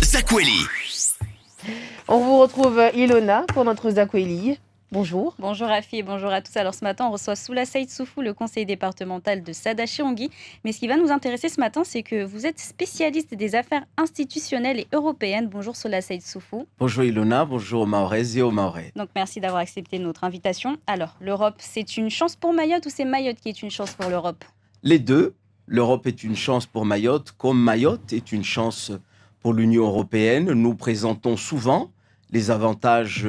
Zakweli. On vous retrouve Ilona pour notre Zakweli. Bonjour. Bonjour Rafi et bonjour à tous. Alors ce matin, on reçoit Soula Saïd Soufou, le conseiller départemental de Sada-Chirongui. Mais ce qui va nous intéresser ce matin, c'est que vous êtes spécialiste des affaires institutionnelles et européennes. Bonjour Soula Saïd Soufou. Bonjour Ilona, bonjour aux Mahorais et aux Mahorais. Donc merci d'avoir accepté notre invitation. Alors, l'Europe, c'est une chance pour Mayotte ou c'est Mayotte qui est une chance pour l'Europe? Les deux. L'Europe est une chance pour Mayotte, comme Mayotte est une chance pour l'Union européenne. Nous présentons souvent les avantages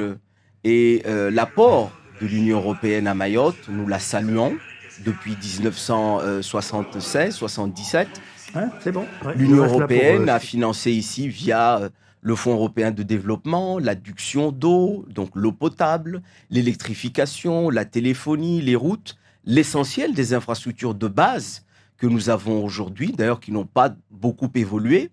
et l'apport de l'Union européenne à Mayotte. Nous la saluons depuis 1976-77. Hein, c'est bon. Ouais, L'Union européenne a financé ici via le Fonds européen de développement, l'adduction d'eau, donc l'eau potable, l'électrification, la téléphonie, les routes, l'essentiel des infrastructures de base que nous avons aujourd'hui, d'ailleurs qui n'ont pas beaucoup évolué,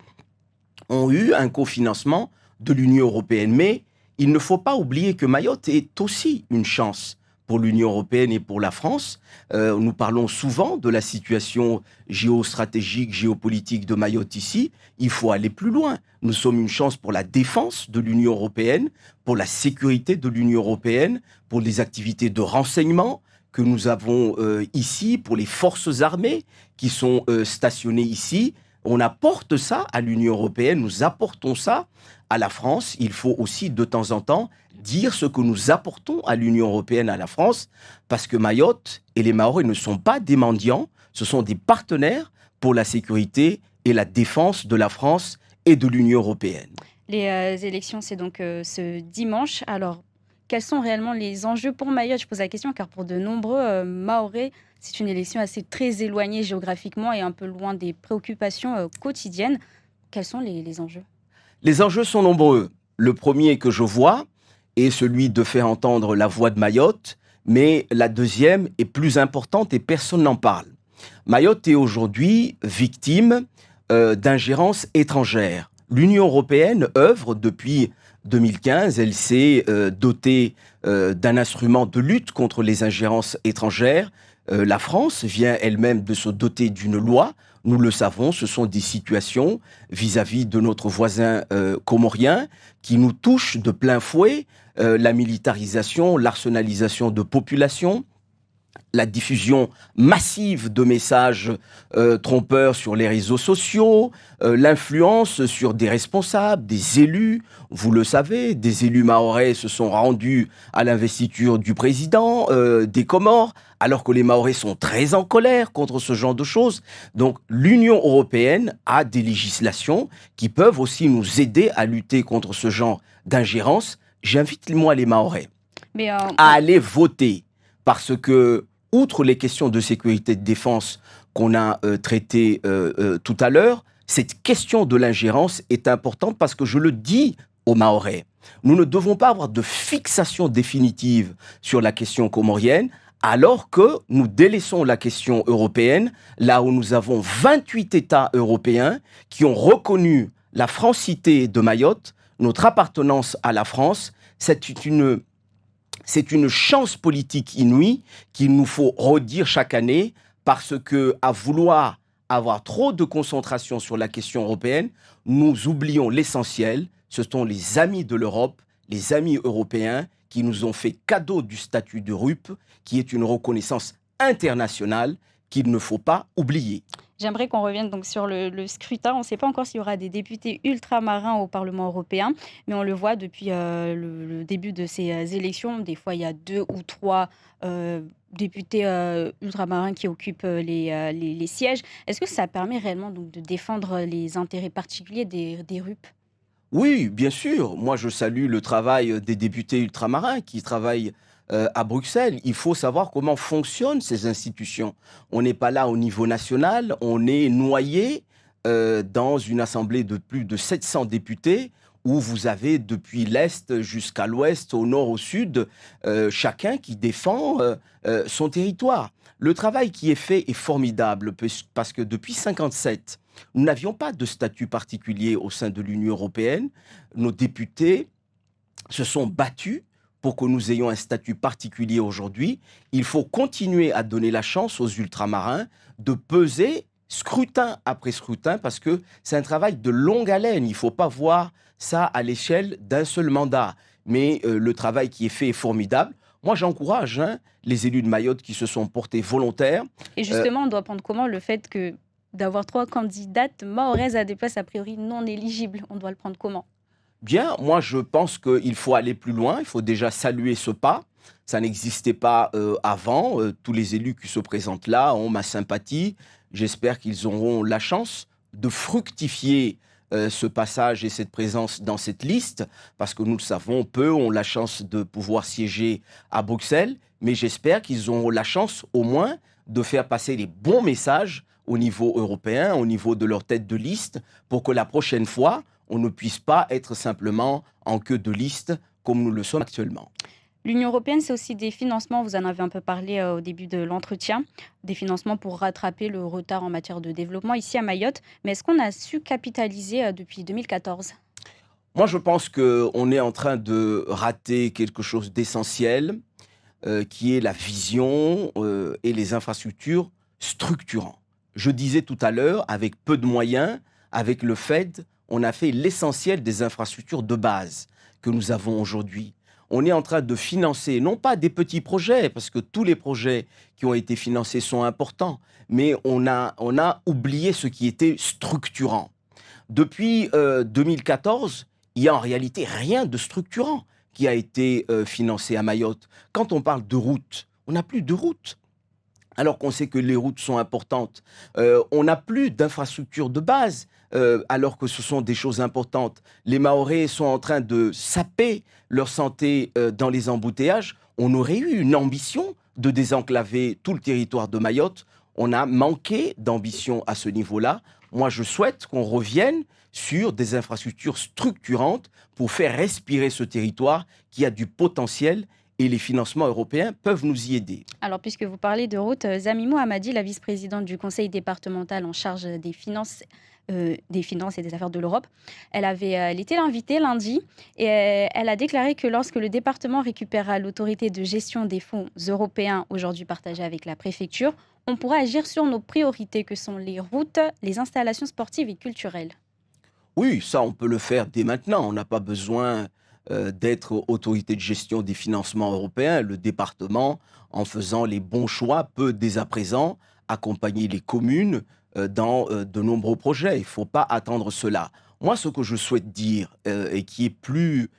ont eu un cofinancement de l'Union européenne. Mais il ne faut pas oublier que Mayotte est aussi une chance pour l'Union européenne et pour la France. Nous parlons souvent de la situation géostratégique, géopolitique de Mayotte ici. Il faut aller plus loin. Nous sommes une chance pour la défense de l'Union européenne, pour la sécurité de l'Union européenne, pour les activités de renseignement que nous avons ici, pour les forces armées qui sont stationnées ici. On apporte ça à l'Union européenne, nous apportons ça à la France. Il faut aussi de temps en temps dire ce que nous apportons à l'Union européenne, à la France, parce que Mayotte et les Mahorais ne sont pas des mendiants, ce sont des partenaires pour la sécurité et la défense de la France et de l'Union européenne. Les élections, c'est donc ce dimanche. Alors, quels sont réellement les enjeux pour Mayotte? Je pose la question car pour de nombreux Mahorais, c'est une élection assez très éloignée géographiquement et un peu loin des préoccupations quotidiennes. Quels sont les enjeux? Les enjeux sont nombreux. Le premier que je vois est celui de faire entendre la voix de Mayotte, mais la deuxième est plus importante et personne n'en parle. Mayotte est aujourd'hui victime d'ingérences étrangères. L'Union européenne œuvre depuis 2015, elle s'est dotée d'un instrument de lutte contre les ingérences étrangères. La France vient elle-même de se doter d'une loi. Nous le savons, ce sont des situations vis-à-vis de notre voisin comorien qui nous touchent de plein fouet. La militarisation, l'arsenalisation de populations, la diffusion massive de messages trompeurs sur les réseaux sociaux, l'influence sur des responsables, des élus. Vous le savez, des élus mahorais se sont rendus à l'investiture du président des Comores, alors que les Mahorais sont très en colère contre ce genre de choses. Donc l'Union européenne a des législations qui peuvent aussi nous aider à lutter contre ce genre d'ingérence. J'invite moi les Mahorais à aller voter parce que, outre les questions de sécurité et de défense qu'on a traitées tout à l'heure, cette question de l'ingérence est importante parce que je le dis aux Mahorais, nous ne devons pas avoir de fixation définitive sur la question comorienne alors que nous délaissons la question européenne, là où nous avons 28 États européens qui ont reconnu la francité de Mayotte, notre appartenance à la France. C'est une chance politique inouïe qu'il nous faut redire chaque année parce que, à vouloir avoir trop de concentration sur la question européenne, nous oublions l'essentiel. Ce sont les amis de l'Europe, les amis européens qui nous ont fait cadeau du statut de RUP, qui est une reconnaissance internationale qu'il ne faut pas oublier. J'aimerais qu'on revienne donc sur le scrutin. On ne sait pas encore s'il y aura des députés ultramarins au Parlement européen, mais on le voit depuis le début de ces élections. Des fois, il y a 2 ou 3 députés ultramarins qui occupent les sièges. Est-ce que ça permet réellement donc, de défendre les intérêts particuliers des RUP? Oui, bien sûr. Moi, je salue le travail des députés ultramarins qui travaillent à Bruxelles. Il faut savoir comment fonctionnent ces institutions. On n'est pas là au niveau national, on est noyé dans une assemblée de plus de 700 députés où vous avez depuis l'Est jusqu'à l'Ouest, au Nord, au Sud, chacun qui défend son territoire. Le travail qui est fait est formidable parce que depuis 1957, nous n'avions pas de statut particulier au sein de l'Union européenne. Nos députés se sont battus pour que nous ayons un statut particulier aujourd'hui. Il faut continuer à donner la chance aux ultramarins de peser scrutin après scrutin, parce que c'est un travail de longue haleine. Il ne faut pas voir ça à l'échelle d'un seul mandat. Mais le travail qui est fait est formidable. Moi, j'encourage les élus de Mayotte qui se sont portés volontaires. Et justement, on doit prendre comment le fait que d'avoir 3 candidates mahoraises à des places a priori non éligibles? On doit le prendre comment? Bien, moi, je pense qu'il faut aller plus loin. Il faut déjà saluer ce pas. Ça n'existait pas avant. Tous les élus qui se présentent là ont ma sympathie. J'espère qu'ils auront la chance de fructifier ce passage et cette présence dans cette liste, parce que nous le savons, peu ont la chance de pouvoir siéger à Bruxelles, mais j'espère qu'ils auront la chance au moins de faire passer les bons messages au niveau européen, au niveau de leur tête de liste, pour que la prochaine fois, on ne puisse pas être simplement en queue de liste comme nous le sommes actuellement. L'Union européenne, c'est aussi des financements, vous en avez un peu parlé au début de l'entretien, des financements pour rattraper le retard en matière de développement ici à Mayotte. Mais est-ce qu'on a su capitaliser depuis 2014? Moi, je pense qu'on est en train de rater quelque chose d'essentiel, qui est la vision et les infrastructures structurantes. Je disais tout à l'heure, avec peu de moyens, avec le FED, on a fait l'essentiel des infrastructures de base que nous avons aujourd'hui. On est en train de financer, non pas des petits projets, parce que tous les projets qui ont été financés sont importants, mais on a oublié ce qui était structurant. Depuis 2014, il n'y a en réalité rien de structurant qui a été financé à Mayotte. Quand on parle de routes, on n'a plus de routes, alors qu'on sait que les routes sont importantes. On n'a plus d'infrastructures de base, alors que ce sont des choses importantes. Les Mahorais sont en train de saper leur santé dans les embouteillages. On aurait eu une ambition de désenclaver tout le territoire de Mayotte. On a manqué d'ambition à ce niveau-là. Moi, je souhaite qu'on revienne sur des infrastructures structurantes pour faire respirer ce territoire qui a du potentiel, et les financements européens peuvent nous y aider. Alors, puisque vous parlez de route, Zamimou Hamadi, la vice-présidente du conseil départemental en charge des finances et des affaires de l'Europe, elle était l'invitée lundi et elle a déclaré que lorsque le département récupérera l'autorité de gestion des fonds européens, aujourd'hui partagée avec la préfecture, on pourra agir sur nos priorités que sont les routes, les installations sportives et culturelles. Oui, ça, on peut le faire dès maintenant. On n'a pas besoin d'être autorité de gestion des financements européens. Le département, en faisant les bons choix, peut dès à présent accompagner les communes dans de nombreux projets. Il ne faut pas attendre cela. Moi, ce que je souhaite dire, et qui est plus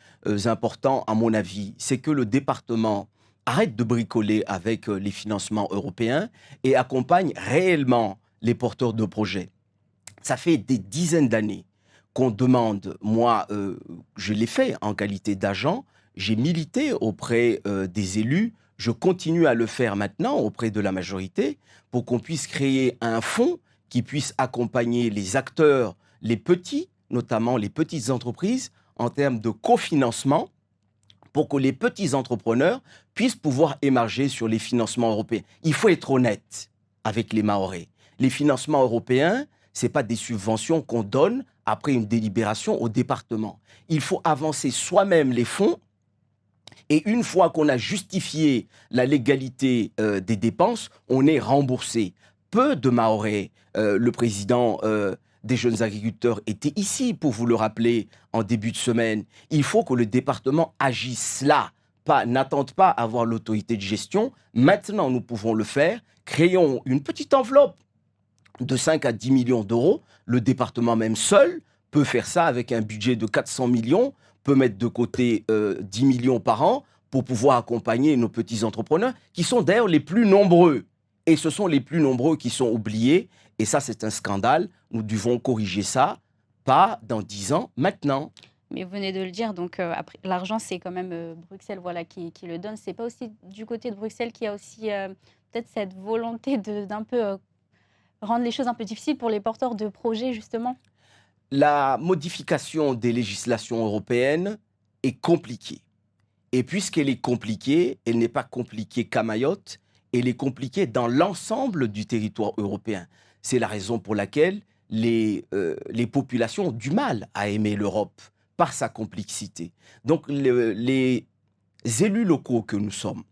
important à mon avis, c'est que le département arrête de bricoler avec les financements européens et accompagne réellement les porteurs de projets. Ça fait des dizaines d'années qu'on demande, moi, je l'ai fait en qualité d'agent, j'ai milité auprès des élus, je continue à le faire maintenant auprès de la majorité, pour qu'on puisse créer un fonds qui puisse accompagner les acteurs, les petits, notamment les petites entreprises, en termes de cofinancement, pour que les petits entrepreneurs puissent pouvoir émarger sur les financements européens. Il faut être honnête avec les Mahorais. Les financements européens, ce n'est pas des subventions qu'on donne après une délibération au département. Il faut avancer soi-même les fonds, et une fois qu'on a justifié la légalité des dépenses, on est remboursé. Peu de Mahorais, le président des jeunes agriculteurs était ici pour vous le rappeler en début de semaine. Il faut que le département agisse là, n'attende pas à avoir l'autorité de gestion. Maintenant, nous pouvons le faire. Créons une petite enveloppe de 5 à 10 millions d'euros. Le département même seul peut faire ça avec un budget de 400 millions, peut mettre de côté 10 millions par an pour pouvoir accompagner nos petits entrepreneurs, qui sont d'ailleurs les plus nombreux. Et ce sont les plus nombreux qui sont oubliés. Et ça, c'est un scandale. Nous devons corriger ça, pas dans 10 ans, maintenant. Mais vous venez de le dire, donc après, l'argent, c'est quand même Bruxelles voilà, qui le donne. C'est pas aussi du côté de Bruxelles qu'il y a aussi peut-être cette volonté d'un peu rendre les choses un peu difficiles pour les porteurs de projets, justement? La modification des législations européennes est compliquée. Et puisqu'elle est compliquée, elle n'est pas compliquée qu'à Mayotte, elle est compliquée dans l'ensemble du territoire européen. C'est la raison pour laquelle les populations ont du mal à aimer l'Europe par sa complexité. Donc les élus locaux que nous sommes,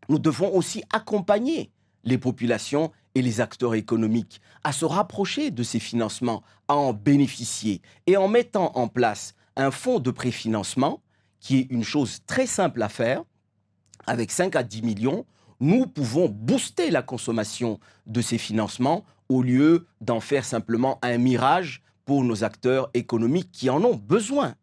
nous devons aussi accompagner les populations et les acteurs économiques à se rapprocher de ces financements, à en bénéficier et en mettant en place un fonds de préfinancement qui est une chose très simple à faire. Avec 5 à 10 millions, nous pouvons booster la consommation de ces financements au lieu d'en faire simplement un mirage pour nos acteurs économiques qui en ont besoin.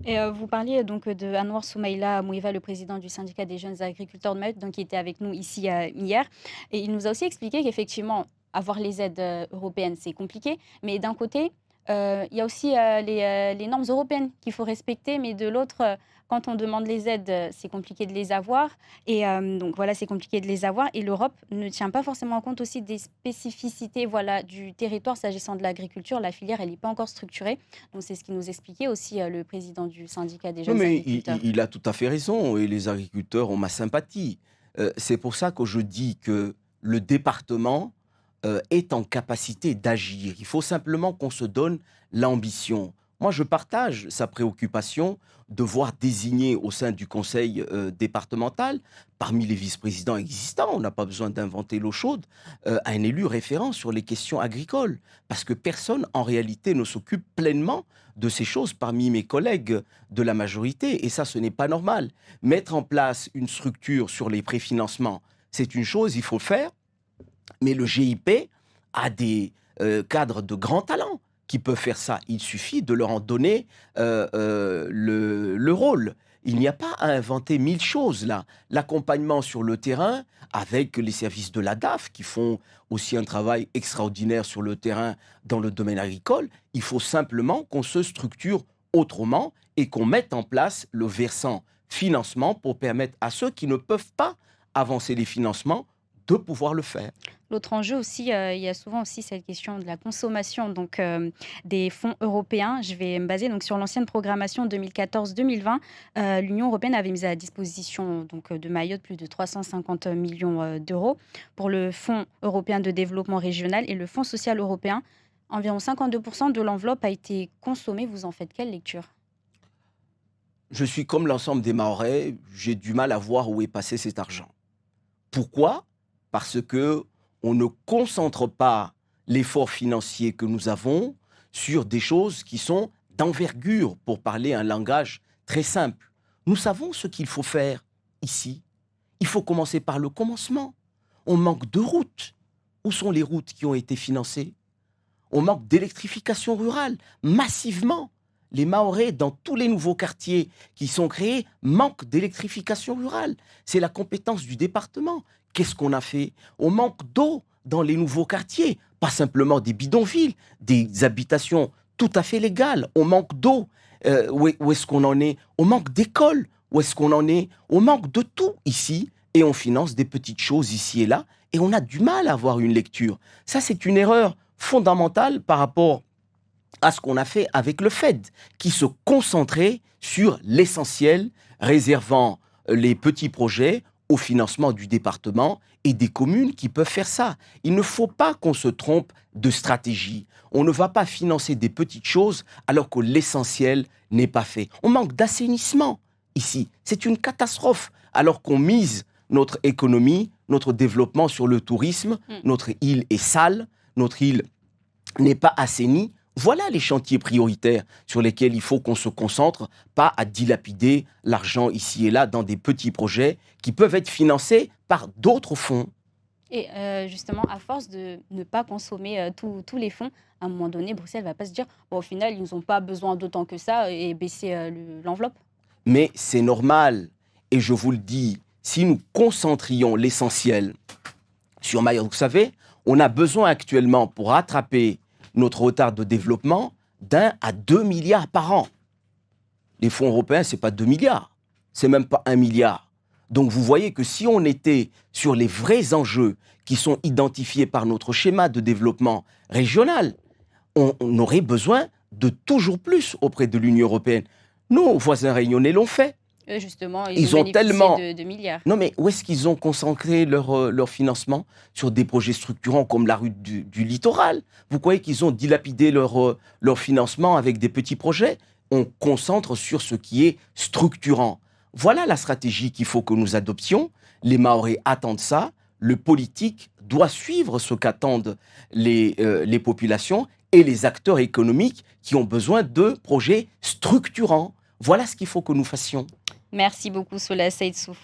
Et vous parliez donc de Anwar Soumaïla Mouiva, le président du syndicat des jeunes agriculteurs de Mayotte, donc qui était avec nous ici hier. Et il nous a aussi expliqué qu'effectivement, avoir les aides européennes, c'est compliqué. Mais d'un côté, il y a aussi les normes européennes qu'il faut respecter. Mais de l'autre, quand on demande les aides, c'est compliqué de les avoir. Et donc voilà, c'est compliqué de les avoir. Et l'Europe ne tient pas forcément compte aussi des spécificités voilà, du territoire s'agissant de l'agriculture. La filière, elle n'est pas encore structurée. Donc c'est ce qui nous expliquait aussi le président du syndicat des Non, jeunes mais agriculteurs. il a tout à fait raison et les agriculteurs ont ma sympathie. C'est pour ça que je dis que le département est en capacité d'agir. Il faut simplement qu'on se donne l'ambition. Moi, je partage sa préoccupation de voir désigner au sein du conseil départemental, parmi les vice-présidents existants, on n'a pas besoin d'inventer l'eau chaude, un élu référent sur les questions agricoles. Parce que personne, en réalité, ne s'occupe pleinement de ces choses parmi mes collègues de la majorité. Et ça, ce n'est pas normal. Mettre en place une structure sur les préfinancements, c'est une chose, il faut le faire. Mais le GIP a des cadres de grand talent qui peuvent faire ça. Il suffit de leur en donner le rôle. Il n'y a pas à inventer 1000 choses là. L'accompagnement sur le terrain avec les services de la DAF qui font aussi un travail extraordinaire sur le terrain dans le domaine agricole, il faut simplement qu'on se structure autrement et qu'on mette en place le versant financement pour permettre à ceux qui ne peuvent pas avancer les financements de pouvoir le faire. L'autre enjeu aussi, il y a souvent aussi cette question de la consommation donc, des fonds européens. Je vais me baser donc, sur l'ancienne programmation 2014-2020. L'Union européenne avait mis à la disposition donc, de Mayotte plus de 350 millions d'euros pour le Fonds européen de développement régional et le Fonds social européen. Environ 52% de l'enveloppe a été consommée. Vous en faites quelle lecture ? Je suis comme l'ensemble des Mahorais, j'ai du mal à voir où est passé cet argent. Pourquoi ? Parce que on ne concentre pas l'effort financier que nous avons sur des choses qui sont d'envergure, pour parler un langage très simple. Nous savons ce qu'il faut faire ici. Il faut commencer par le commencement. On manque de routes. Où sont les routes qui ont été financées ? On manque d'électrification rurale, massivement. Les Mahorais, dans tous les nouveaux quartiers qui sont créés, manquent d'électrification rurale. C'est la compétence du département. Qu'est-ce qu'on a fait ? On manque d'eau dans les nouveaux quartiers, pas simplement des bidonvilles, des habitations tout à fait légales. On manque d'eau. Où est-ce qu'on en est ? On manque d'écoles. Où est-ce qu'on en est ? On manque de tout ici et on finance des petites choses ici et là et on a du mal à avoir une lecture. Ça, c'est une erreur fondamentale par rapport à ce qu'on a fait avec le FED, qui se concentrait sur l'essentiel, réservant les petits projets au financement du département et des communes qui peuvent faire ça. Il ne faut pas qu'on se trompe de stratégie. On ne va pas financer des petites choses alors que l'essentiel n'est pas fait. On manque d'assainissement ici. C'est une catastrophe alors qu'on mise notre économie, notre développement sur le tourisme. Notre île est sale, notre île n'est pas assainie. Voilà les chantiers prioritaires sur lesquels il faut qu'on se concentre, pas à dilapider l'argent ici et là dans des petits projets qui peuvent être financés par d'autres fonds. Et justement, à force de ne pas consommer tous les fonds, à un moment donné, Bruxelles ne va pas se dire bon, au final, ils n'ont pas besoin d'autant que ça et baisser l'enveloppe. Mais c'est normal. Et je vous le dis, si nous concentrions l'essentiel sur Mayotte, vous savez, on a besoin actuellement pour rattraper notre retard de développement d'1 à 2 milliards par an. Les fonds européens, ce n'est pas 2 milliards, c'est même pas 1 milliard. Donc vous voyez que si on était sur les vrais enjeux qui sont identifiés par notre schéma de développement régional, on aurait besoin de toujours plus auprès de l'Union européenne. Nos voisins réunionnais l'ont fait. Justement, Ils ont tellement de milliards. Non, mais où est-ce qu'ils ont concentré leur financement sur des projets structurants comme la route du littoral ? Vous croyez qu'ils ont dilapidé leur financement avec des petits projets ? On concentre sur ce qui est structurant. Voilà la stratégie qu'il faut que nous adoptions. Les Mahorais attendent ça. le politique doit suivre ce qu'attendent les populations et les acteurs économiques qui ont besoin de projets structurants. Voilà ce qu'il faut que nous fassions. Merci beaucoup, Sola Seydsouf.